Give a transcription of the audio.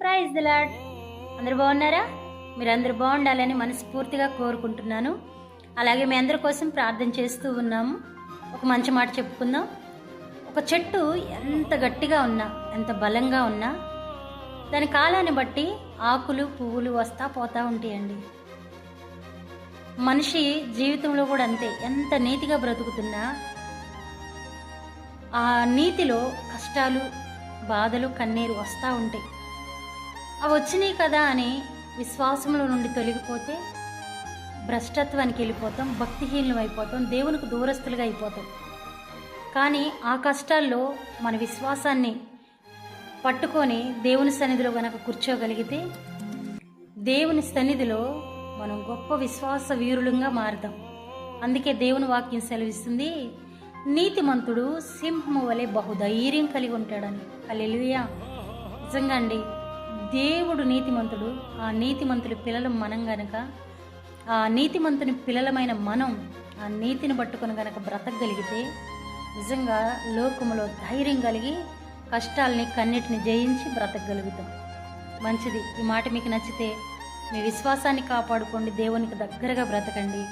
Praise the lord. అందరూ బాగున్నారా? మీరందరూ బాగుండాలని మనస్ఫూర్తిగా కోరుకుంటున్నాను. అలాగే మీ అందరి కోసం ప్రార్థన చేస్తూ ఉన్నాము. ఒక మంచి మాట చెప్పుకుందాం. ఒక చెట్టు ఎంత గట్టిగా ఉన్నా, ఎంత బలంగా ఉన్నా, దాని కాలాన్ని బట్టి ఆకులు పువ్వులు వస్తా పోతూ ఉంటాయండి. మనిషి జీవితంలో కూడా అంతే. ఎంత నీతిగా బ్రతుకుతున్నా ఆ నీతిలో కష్టాలు, బాధలు, కన్నీరు వస్తూ ఉంటాయి. అవి వచ్చినాయి కదా అని విశ్వాసంలో నుండి తొలగిపోతే భ్రష్టత్వానికి వెళ్ళిపోతాం, భక్తిహీనం అయిపోతాం, దేవునికి దూరస్తులుగా అయిపోతాం. కానీ ఆ కష్టాల్లో మన విశ్వాసాన్ని పట్టుకొని దేవుని సన్నిధిలో గనక కూర్చోగలిగితే దేవుని సన్నిధిలో మనం గొప్ప విశ్వాస వీరులంగా మారుతాం. అందుకే దేవుని వాక్యం సెలవిస్తుంది, నీతిమంతుడు సింహము వలె బహుధైర్యం కలిగి ఉంటాడని. హల్లెలూయా. నిజంగా అండి, దేవుడు నీతిమంతుడు. ఆ నీతిమంతుడి పిల్లలు మనం గనక, ఆ నీతిమంతుని పిల్లలమైన మనం ఆ నీతిని పట్టుకొని గనక బ్రతకగలిగితే నిజంగా లోకములో ధైర్యం కలిగి కష్టాలని కన్నిటిని జయించి బ్రతకగలుగుతాం. మంచిది. ఈ మాట మీకు నచ్చితే మీ విశ్వాసాన్ని కాపాడుకోండి, దేవునికి దగ్గరగా బ్రతకండి.